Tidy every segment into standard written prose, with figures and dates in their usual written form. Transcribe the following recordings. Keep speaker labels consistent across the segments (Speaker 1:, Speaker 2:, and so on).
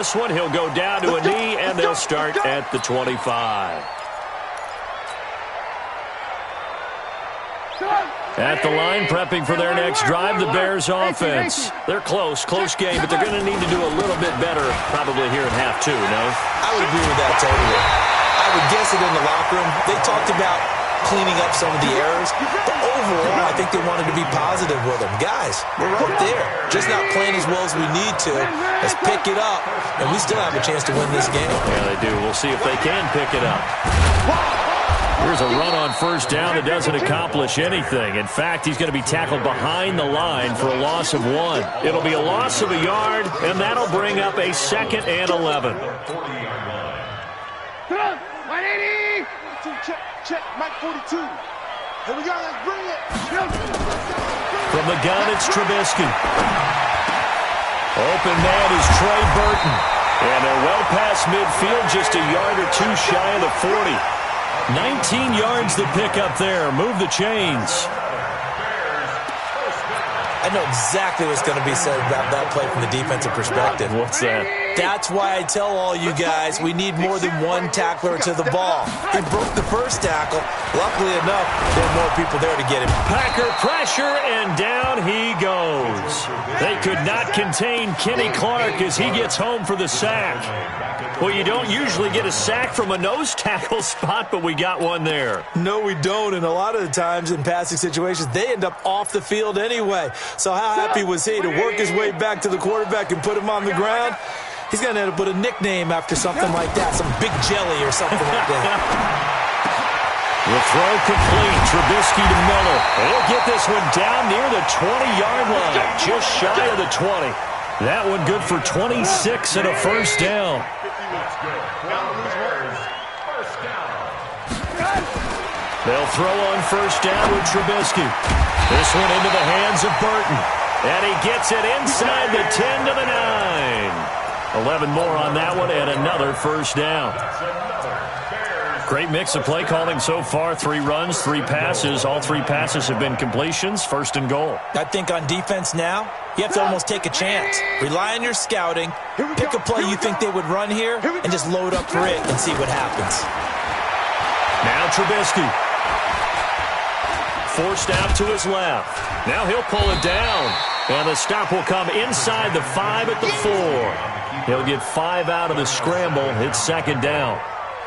Speaker 1: This one, he'll go down to a knee, and they'll start at the 25. At the line, prepping for their next drive, the Bears offense. They're close game, but they're going to need to do a little bit better probably here in half two, no?
Speaker 2: I would agree with that totally. I would guess it in the locker room. They talked about cleaning up some of the errors, but overall, I think they wanted to be positive with them. Guys, we're right there. Just not playing as well as we need to. Let's pick it up, and we still have a chance to win this game.
Speaker 1: Yeah, they do. We'll see if they can pick it up. Here's a run on first down that doesn't accomplish anything. In fact, he's going to be tackled behind the line for a loss of 1. It'll be a loss of a yard, and that'll bring up a 2nd and 11.
Speaker 3: 180. Check, Mike 42. Here we go, let's bring it.
Speaker 1: From the gun, it's Trubisky. Open man is Trey Burton. And they're well past midfield, just a yard or two shy of the 40. 19 yards to pick up there. Move the chains.
Speaker 2: I know exactly what's going to be said about that play from the defensive perspective.
Speaker 1: What's that?
Speaker 2: That's why I tell all you guys we need more than one tackler to the ball. He broke the first tackle. Luckily enough, there are more people there to get him.
Speaker 1: Packer pressure, and down he goes. They could not contain Kenny Clark as he gets home for the sack. Well, you don't usually get a sack from a nose tackle spot, but we got one there.
Speaker 2: No, we don't, and a lot of the times in passing situations, they end up off the field anyway. So how happy was he to work his way back to the quarterback and put him on the ground? He's going to end up with a nickname after something like that, some Big Jelly or something like that.
Speaker 1: The throw complete. Trubisky to Miller. He'll get this one down near the 20-yard line, just shy of the 20. That one good for 26 and a first down. They'll throw on first down with Trubisky. This one into the hands of Burton. And he gets it inside the 10 to the 9. 11 more on that one and another first down. Great mix of play calling so far. 3 runs, 3 passes. All 3 passes have been completions. First and goal.
Speaker 2: I think on defense now, you have to almost take a chance. Rely on your scouting. Pick a play you think they would run here and just load up for it and see what happens.
Speaker 1: Now Trubisky. Forced out to his left. Now he'll pull it down. And the stop will come inside the 5 at the 4. He'll get 5 out of the scramble. It's second down.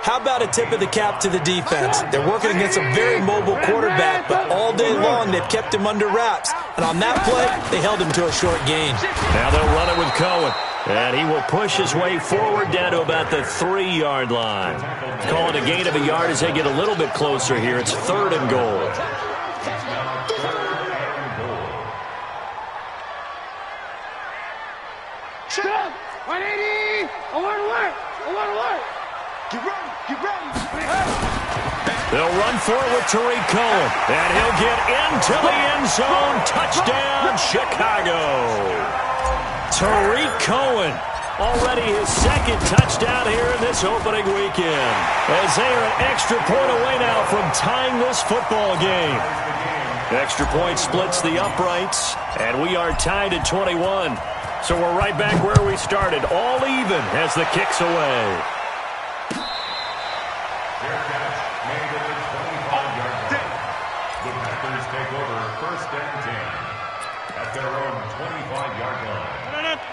Speaker 2: How about a tip of the cap to the defense? They're working against a very mobile quarterback, but all day long they've kept him under wraps. And on that play, they held him to a short gain.
Speaker 1: Now they'll run it with Cohen. And he will push his way forward down to about the 3-yard line. Calling a gain of a yard as they get a little bit closer here. It's third and goal.
Speaker 3: Stop! 180! Alert! Get ready!
Speaker 1: They'll run for it with Tariq Cohen. And he'll get into the end zone. Touchdown, Chicago. Tariq Cohen, already his 2nd touchdown here in this opening weekend. As they are an extra point away now from tying this football game. Extra point splits the uprights, and we are tied at 21. So we're right back where we started, all even as the kick's away.
Speaker 4: The Packers take over first and 10 at their own 25-yard line.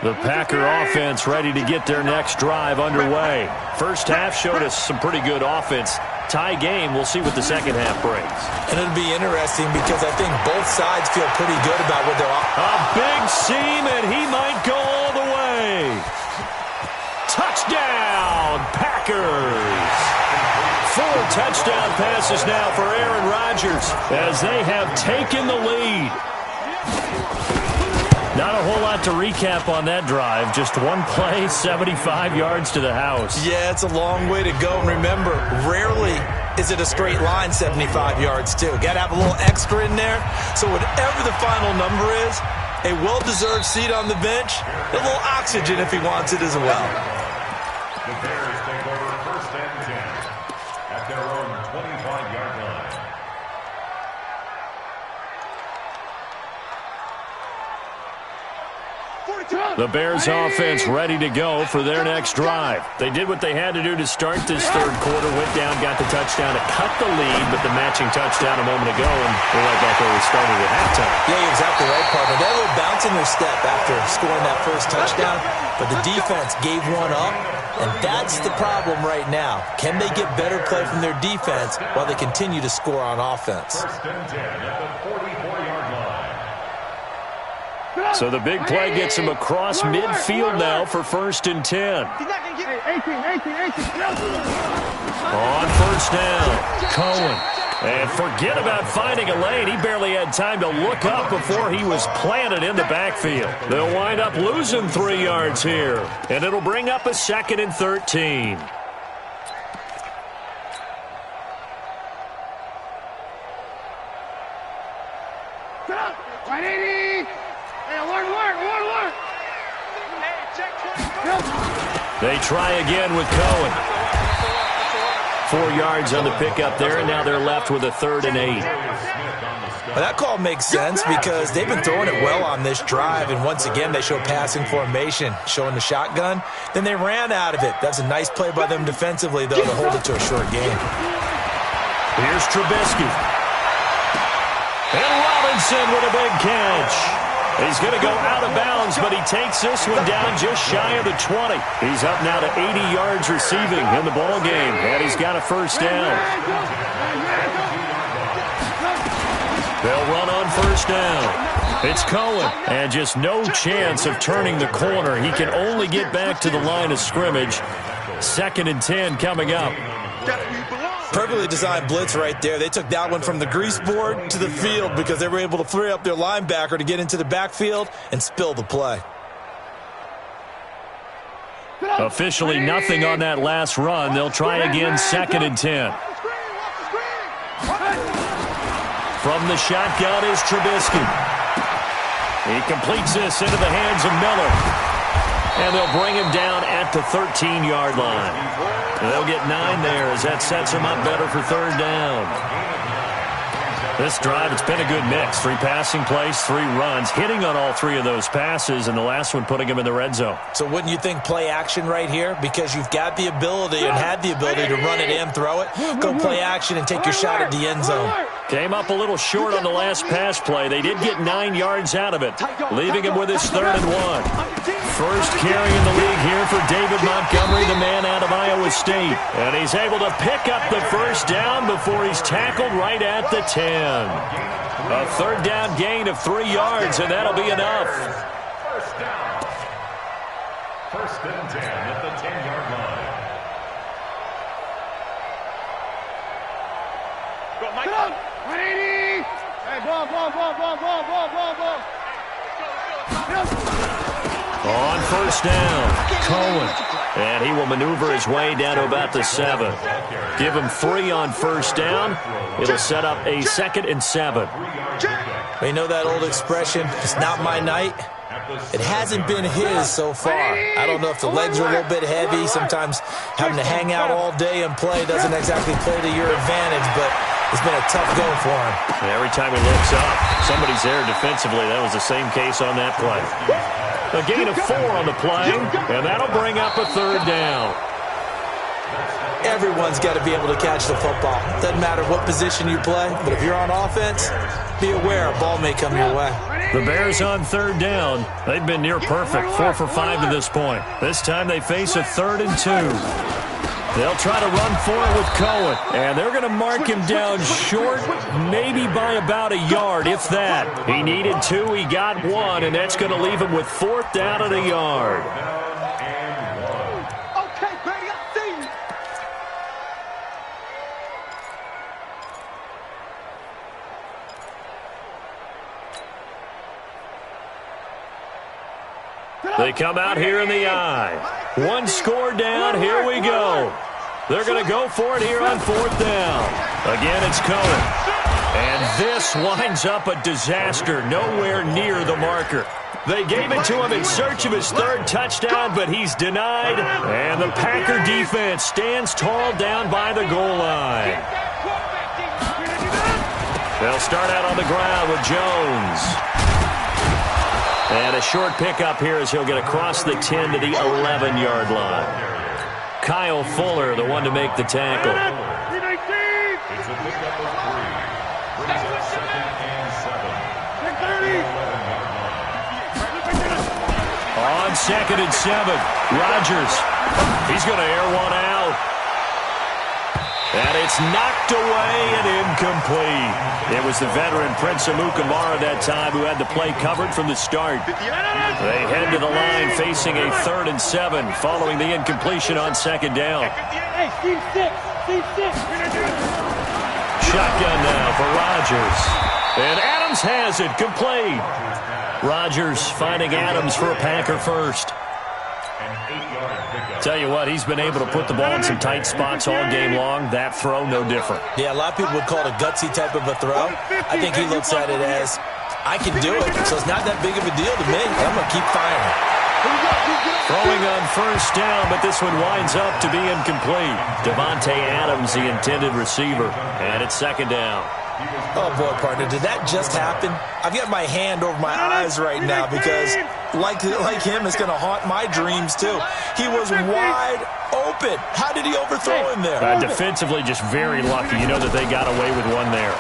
Speaker 1: The Packer offense ready to get their next drive underway. First half showed us some pretty good offense. Tie game, we'll see what the second half brings.
Speaker 2: And it'll be interesting because I think both sides feel pretty good about what they're offering.
Speaker 1: A big seam, and he might go all the way. Touchdown, Packers. 4 touchdown passes now for Aaron Rodgers as they have taken the lead. Not a whole lot to recap on that drive. Just one play, 75 yards to the house.
Speaker 2: Yeah, it's a long way to go. And remember, rarely is it a straight line 75 yards, too. Got to have a little extra in there. So whatever the final number is, a well-deserved seat on the bench, a little oxygen if he wants it as well.
Speaker 4: The Bears take over first and 10 at their own 25-yard line.
Speaker 1: The Bears offense ready to go for their next drive. They did what they had to do to start this third quarter, went down, got the touchdown to cut the lead, but the matching touchdown a moment ago, and we're right back where we started at halftime.
Speaker 2: Yeah, you're exactly right, partner. They were bouncing their step after scoring that first touchdown, but the defense gave one up, and that's the problem right now. Can they get better play from their defense while they continue to score on offense?
Speaker 4: First and 10 at the 44-yard line.
Speaker 1: So the big play gets him across midfield now for first and 10. On first down, Cohen. And forget about finding a lane. He barely had time to look up before he was planted in the backfield. They'll wind up losing 3 yards here. And it'll bring up a 2nd and 13. They try again with Cohen. 4 yards on the pickup there, and now they're left with a 3rd and 8.
Speaker 2: Well, that call makes sense because they've been throwing it well on this drive, and once again they show passing formation, showing the shotgun. Then they ran out of it. That's a nice play by them defensively, though, to hold it to a short game.
Speaker 1: Here's Trubisky. And Robinson with a big catch. He's going to go out of bounds, but he takes this one down just shy of the 20. He's up now to 80 yards receiving in the ball game, and he's got a first down. They'll run on first down. It's Cohen, and just no chance of turning the corner. He can only get back to the line of scrimmage. 2nd and 10 coming up.
Speaker 2: Perfectly designed blitz right there. They took that one from the grease board to the field because they were able to free up their linebacker to get into the backfield and spill the play.
Speaker 1: Officially nothing on that last run. They'll try again, 2nd and 10. From the shotgun is Trubisky. He completes this into the hands of Miller. And they'll bring him down at the 13-yard line. They'll get 9 there as that sets him up better for 3rd down. This drive, it's been a good mix. 3 passing plays, 3 runs, hitting on all 3 of those passes, and the last one putting him in the red zone.
Speaker 2: So wouldn't you think play action right here? Because you've got the ability and had the ability to run it in, throw it, go play action, and take your shot at the end zone.
Speaker 1: Came up a little short on the last pass play. They did get 9 yards out of it, leaving him with his 3rd and 1. First carry in the league here for David Montgomery, the man out of Iowa State. And he's able to pick up the first down before he's tackled right at the 10. A 3rd down gain of 3 yards, and that'll be enough.
Speaker 4: First down. 1st and 10 at the 10-yard line.
Speaker 3: Go, Mike. 180. Hey, ball.
Speaker 1: On first down, Cohen. And he will maneuver his way down to about the 7. Give him 3 on first down. It'll set up a 2nd and 7.
Speaker 2: You know that old expression, it's not my night? It hasn't been his so far. I don't know if the legs are a little bit heavy. Sometimes having to hang out all day and play doesn't exactly play to your advantage, but it's been a tough go for him.
Speaker 1: And every time he looks up, somebody's there defensively. That was the same case on that play. A gain of 4 on the play, and that'll bring up a 3rd down.
Speaker 2: Everyone's got to be able to catch the football. Doesn't matter what position you play, but if you're on offense, be aware a ball may come your way.
Speaker 1: The Bears on 3rd down. They've been near perfect, 4 for 5 to this point. This time they face a 3rd and 2. They'll try to run for it with Cohen, and they're going to mark him down short, maybe by about a yard, if that. He needed 2, he got 1, and that's going to leave him with 4th down and a yard.
Speaker 3: Okay, baby, I see you.
Speaker 1: They come out here in the eye. 1 score down, here we go. They're going to go for it here on 4th down. Again, it's Cohen. And this winds up a disaster, nowhere near the marker. They gave it to him in search of his 3rd touchdown, but he's denied. And the Packer defense stands tall down by the goal line. They'll start out on the ground with Jones. And a short pickup here as he'll get across the 10 to the 11-yard line. Kyle Fuller, the one to make the tackle.
Speaker 4: It's a pickup of 3. Brings up 2nd and 7.
Speaker 1: On 2nd and 7, Rodgers. He's going to air one out. And it's knocked away and incomplete. It was the veteran Prince Amukamara that time who had the play covered from the start. They head to the line facing a 3rd and 7 following the incompletion on 2nd down. Shotgun now for Rodgers. And Adams has it, complete. Rodgers finding Adams for a Packer first. Tell you what, he's been able to put the ball in some tight spots all game long. That throw, no different.
Speaker 2: Yeah, a lot of people would call it a gutsy type of a throw. I think he looks at it as, I can do it, so it's not that big of a deal to me. I'm going to keep firing.
Speaker 1: Throwing on 1st down, but this one winds up to be incomplete. Devontae Adams, the intended receiver, and it's 2nd down.
Speaker 2: Oh, boy, partner, did that just happen? I've got my hand over my eyes right now because, like him, it's going to haunt my dreams, too. He was wide open. How did he overthrow him there?
Speaker 1: Defensively, just very lucky. You know that they got away with one there.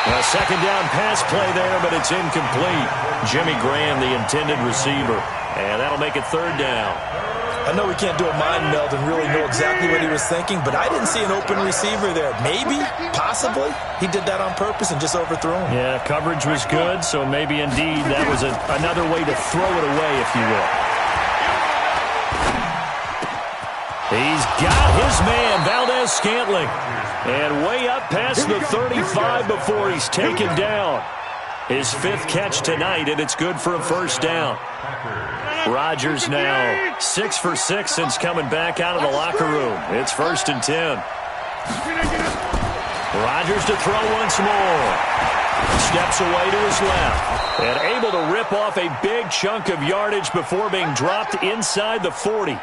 Speaker 1: A 2nd down pass play there, but it's incomplete. Jimmy Graham, the intended receiver, and that'll make it 3rd down.
Speaker 2: I know we can't do a mind meld and really know exactly what he was thinking, but I didn't see an open receiver there. Maybe, possibly, he did that on purpose and just overthrew him.
Speaker 1: Yeah, coverage was good, so maybe indeed that was another way to throw it away, if you will. He's got his man, Valdez-Scantling, and way up past the 35 before he's taken down. His 5th catch tonight, and it's good for a 1st down. Rodgers now 6 for 6 since coming back out of the locker room. It's 1st and 10. Rodgers to throw once more. Steps away to his left. And able to rip off a big chunk of yardage before being dropped inside the 40.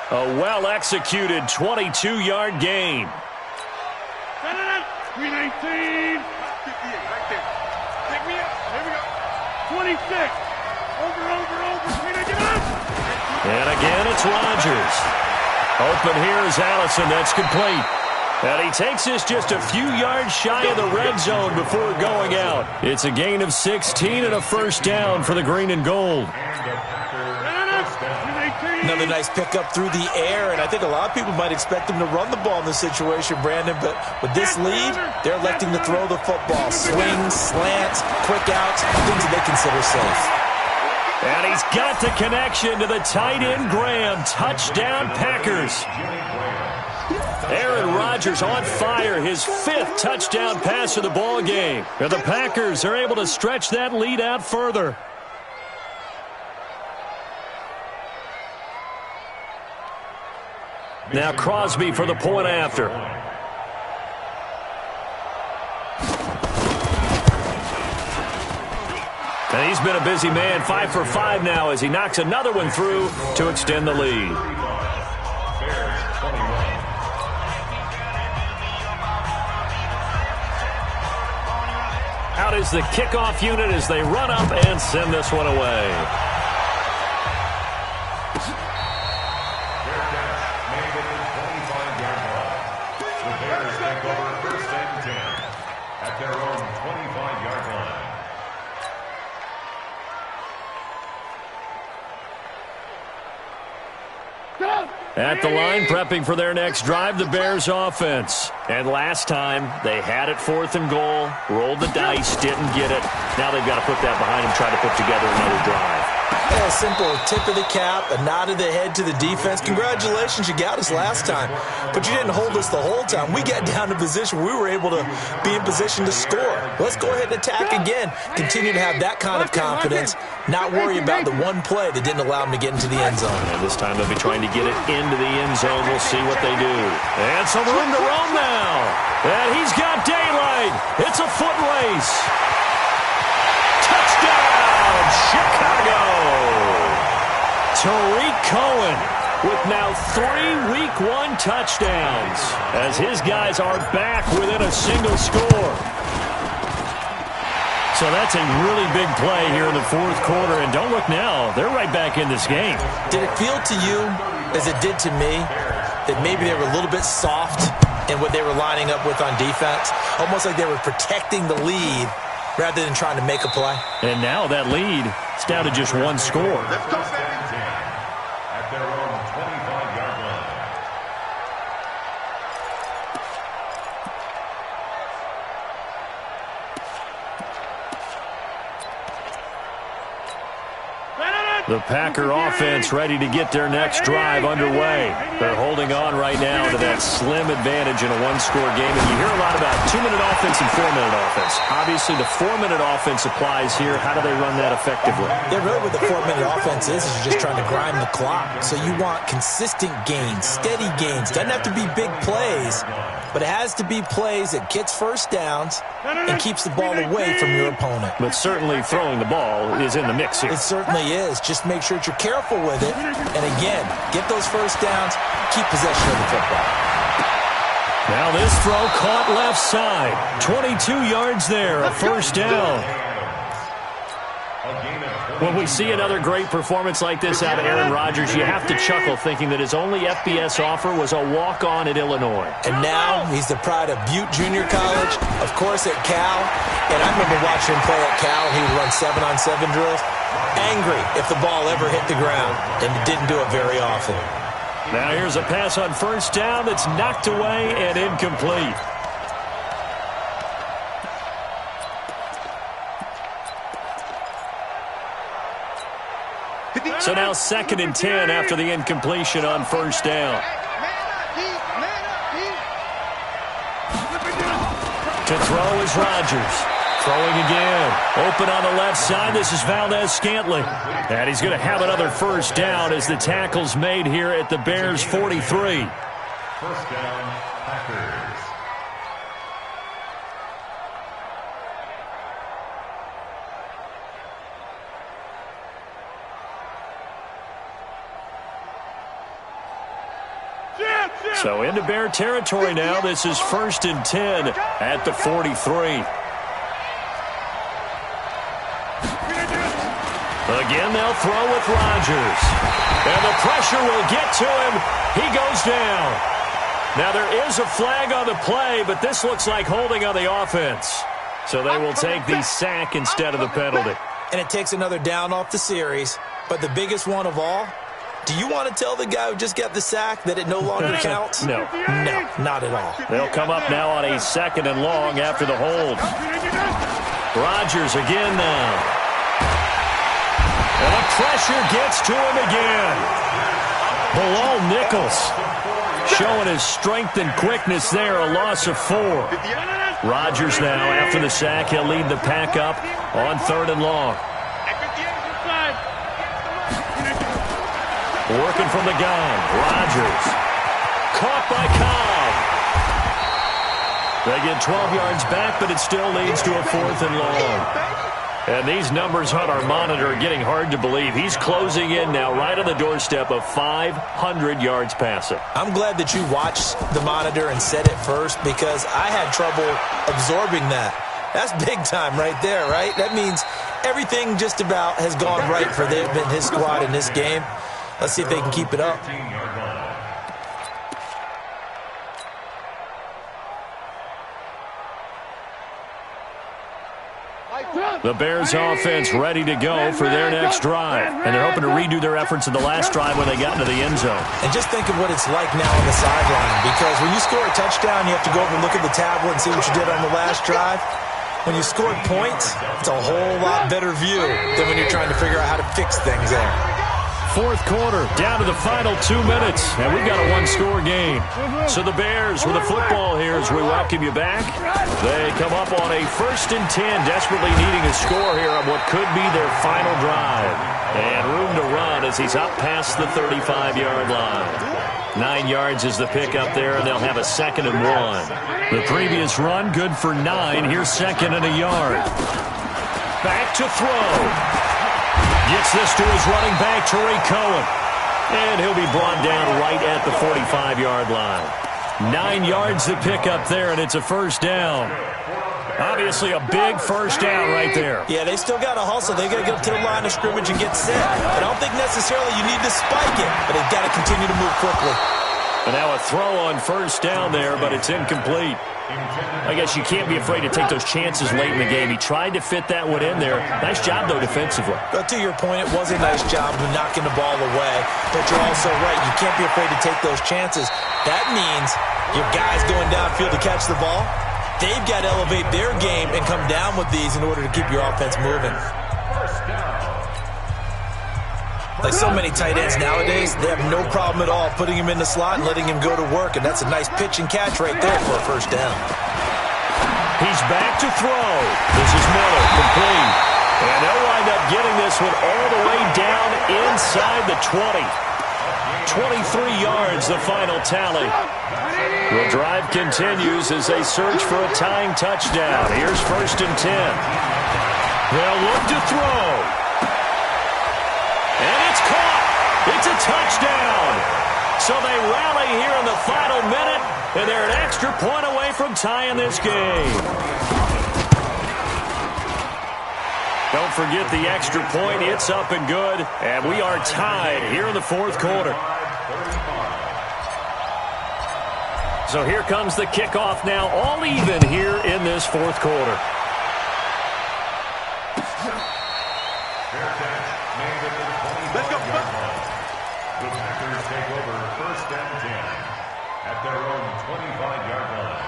Speaker 1: A well-executed 22-yard gain.
Speaker 3: 319. Pick me up. Here we go. 26. Over.
Speaker 1: And again, it's Rodgers. Open here is Allison. That's complete. And he takes this just a few yards shy of the red zone before going out. It's a gain of 16 and a 1st down for the green and gold.
Speaker 2: Another nice pickup through the air, and I think a lot of people might expect them to run the ball in this situation, Brandon, but with this lead, they're electing to throw the football. Swings, slants, quick outs, things that they consider safe.
Speaker 1: And he's got the connection to the tight end, Graham. Touchdown, Packers. Aaron Rodgers on fire, his 5th touchdown pass of the ball game. And the Packers are able to stretch that lead out further. Now Crosby for the point after. And he's been a busy man, 5 for 5 now as he knocks another one through to extend the lead. Out is the kickoff unit as they run up and send this one away. At the line, prepping for their next drive, the Bears offense. And last time, they had it 4th and goal, rolled the dice, didn't get it. Now they've got to put that behind them, try to put together another drive.
Speaker 2: A simple tip of the cap, a nod of the head to the defense. Congratulations, you got us last time. But you didn't hold us the whole time. We got down to position where we were able to be in position to score. Let's go ahead and attack again. Continue to have that kind of confidence. Not worry about the one play that didn't allow them to get into the end zone.
Speaker 1: And this time they'll be trying to get it into the end zone. We'll see what they do. And some room to roam now. And he's got daylight. It's a foot race. Touchdown, Chicago. Tariq Cohen with now 3 Week 1 touchdowns as his guys are back within a single score. So that's a really big play here in the fourth quarter. And don't look now. They're right back in this game.
Speaker 2: Did it feel to you, as it did to me, that maybe they were a little bit soft in what they were lining up with on defense? Almost like they were protecting the lead rather than trying to make a play.
Speaker 1: And now that lead is down to just one score.
Speaker 4: Let's go, at their own 25-yard line.
Speaker 1: The Packer offense ready to get their next drive underway. They're holding on right now to that slim advantage in a one-score game. And you hear a lot about 2-minute offense and 4-minute offense. Obviously, the 4-minute offense applies here. How do they run that effectively?
Speaker 2: Yeah, really what the 4-minute offense is you're just trying to grind the clock. So you want consistent gains, steady gains. Doesn't have to be big plays, but it has to be plays that gets first downs and keeps the ball away from your opponent.
Speaker 1: But certainly throwing the ball is in the mix here.
Speaker 2: It certainly is. Just make sure that you're careful with it. And again, get those first downs, keep possession of the football.
Speaker 1: Now this throw caught left side. 22 yards there, a first down. When we see another great performance like this out of Aaron Rodgers, you have to chuckle thinking that his only FBS offer was a walk-on at Illinois.
Speaker 2: And now he's the pride of Butte Junior College, of course at Cal. And I remember watching him play at Cal. He would run 7-on-7 drills. Angry if the ball ever hit the ground, and he didn't do it very often.
Speaker 1: Now here's a pass on first down that's knocked away and incomplete. So now 2nd and 10 after the incompletion on first down. To throw is Rodgers. Throwing again. Open on the left side. This is Valdez-Scantling. And he's going to have another first down as the tackle's made here at the Bears' 43.
Speaker 4: First down, Packers.
Speaker 1: So into Bear territory now. This is 1st and 10 at the 43. Again, they'll throw with Rodgers. And the pressure will get to him. He goes down. Now, there is a flag on the play, but this looks like holding on the offense. So they will take the sack instead of the penalty.
Speaker 2: And it takes another down off the series. But the biggest one of all, do you want to tell the guy who just got the sack that it no longer counts?
Speaker 1: No.
Speaker 2: No, not at all.
Speaker 1: They'll come up now on a 2nd and long after the hold. Rodgers again now. And the pressure gets to him again. Bilal Nichols showing his strength and quickness there, a loss of 4. Rodgers now, after the sack, he'll lead the pack up on 3rd and long. Working from the gun, Rodgers. Caught by Cobb. They get 12 yards back, but it still leads to a 4th and long. And these numbers on our monitor are getting hard to believe. He's closing in now right on the doorstep of 500 yards passing.
Speaker 2: I'm glad that you watched the monitor and said it first because I had trouble absorbing that. That's big time right there, right? That means everything just about has gone right for them and his squad in this game. Let's see if they can keep it up.
Speaker 1: The Bears offense ready to go for their next drive. And they're hoping to redo their efforts in the last drive when they got into the end zone.
Speaker 2: And just think of what it's like now on the sideline. Because when you score a touchdown, you have to go over and look at the tablet and see what you did on the last drive. When you scored points, it's a whole lot better view than when you're trying to figure out how to fix things there.
Speaker 1: Fourth quarter, down to the final 2 minutes, and we've got a one-score game. So the Bears with the football here as we welcome you back. They come up on a 1st and 10, desperately needing a score here on what could be their final drive. And room to run as he's up past the 35-yard line. 9 yards is the pick up there, and they'll have a 2nd and 1. The previous run, good for 9. Here's 2nd and a yard. Back to throw. Gets this to his running back, Tariq Cohen. And he'll be brought down right at the 45-yard line. 9 yards to pick up there, and it's a first down. Obviously a big first down right there.
Speaker 2: Yeah, they still got to hustle. They got to get to the line of scrimmage and get set. I don't think necessarily you need to spike it, but they've got to continue to move quickly.
Speaker 1: And now a throw on first down there, but it's incomplete. I guess you can't be afraid to take those chances late in the game. He tried to fit that one in there. Nice job, though, defensively.
Speaker 2: But to your point, it was a nice job of knocking the ball away. But you're also right. You can't be afraid to take those chances. That means your guys going downfield to catch the ball, they've got to elevate their game and come down with these in order to keep your offense moving. Like so many tight ends nowadays, they have no problem at all putting him in the slot and letting him go to work, and that's a nice pitch and catch right there for a first down.
Speaker 1: He's back to throw. This is Miller, complete. And they'll wind up getting this one all the way down inside the 20. 23 yards, the final tally. The drive continues as they search for a tying touchdown. Here's 1st and 10. They'll look to throw. And it's caught. It's a touchdown. So they rally here in the final minute, and they're an extra point away from tying this game. Don't forget the extra point. It's up and good, and we are tied here in the 4th quarter. So here comes the kickoff now, all even here in this 4th quarter.
Speaker 3: Let's go.
Speaker 4: The Packers take over 1st and 10 at their own 25-yard line.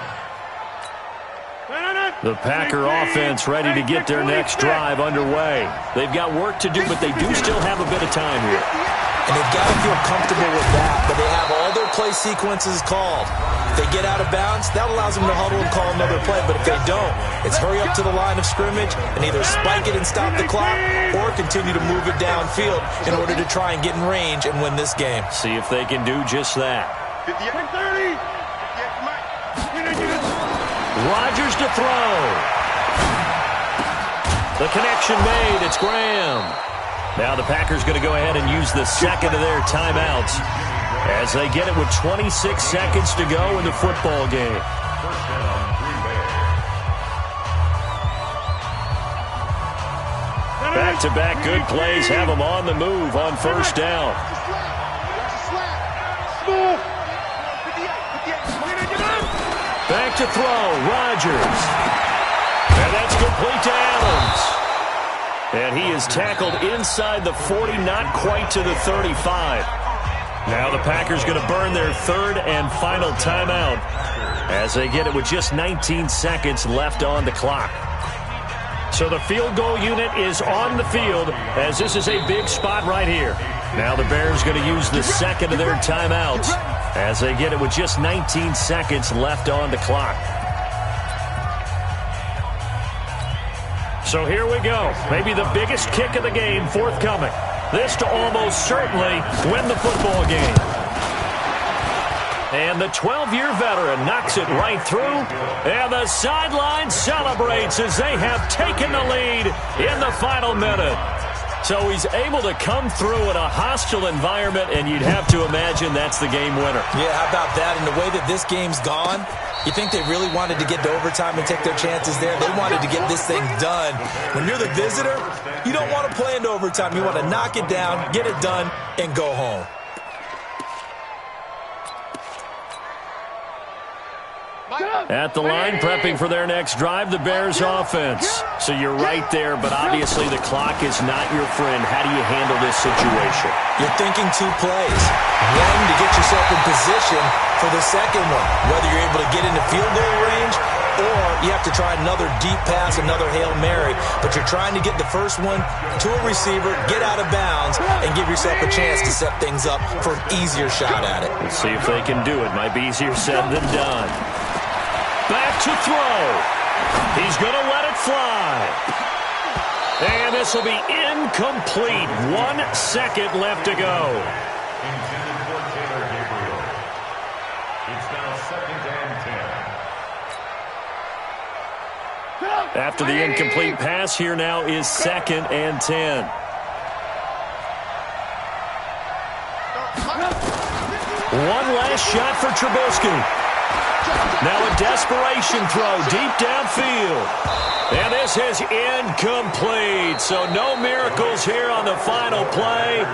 Speaker 1: The Packer offense ready to get their next drive underway. They've got work to do, but they do still have a bit of time here.
Speaker 2: And they've got to feel comfortable with that, but they have all their play sequences called. If they get out of bounds, that allows them to huddle and call another play, but if they don't, it's hurry up to the line of scrimmage and either spike it and stop the clock or continue to move it downfield in order to try and get in range and win this game.
Speaker 1: See if they can do just that.
Speaker 3: 58-30.
Speaker 1: Rodgers to throw. The connection made. It's Graham. Now the Packers going to go ahead and use the second of their timeouts as they get it with 26 seconds to go in the football game. Back-to-back good plays have them on the move on first down. Back to throw, Rodgers. And that's complete to Adams. And he is tackled inside the 40, not quite to the 35. Now the Packers going to burn their 3rd and final timeout as they get it with just 19 seconds left on the clock. So the field goal unit is on the field as this is a big spot right here. Now the Bears going to use the second of their timeouts as they get it with just 19 seconds left on the clock. So here we go. Maybe the biggest kick of the game forthcoming. This to almost certainly win the football game. And the 12-year veteran knocks it right through. And the sideline celebrates as they have taken the lead in the final minute. So he's able to come through in a hostile environment, and you'd have to imagine that's the game winner.
Speaker 2: Yeah, how about that? And the way that this game's gone, you think they really wanted to get to overtime and take their chances there? They wanted to get this thing done. When you're the visitor, you don't want to play into overtime. You want to knock it down, get it done, and go home.
Speaker 1: At the line, prepping for their next drive, the Bears offense. So you're right there, but obviously the clock is not your friend. How do you handle this situation?
Speaker 2: You're thinking 2 plays. One, to get yourself in position for the second one, whether you're able to get into field goal range or you have to try another deep pass, another Hail Mary. But you're trying to get the first one to a receiver, get out of bounds, and give yourself a chance to set things up for an easier shot at it.
Speaker 1: Let's see if they can do it. Might be easier said than done. Back to throw. He's going to let it fly. And this will be incomplete. 1 second left to go.
Speaker 4: Intended for Taylor Gabriel. It's now 2nd and 10.
Speaker 1: After the incomplete pass, here now is 2nd and 10. One last shot for Trubisky. Now a desperation throw deep downfield. And this is incomplete. So no miracles here on the final play.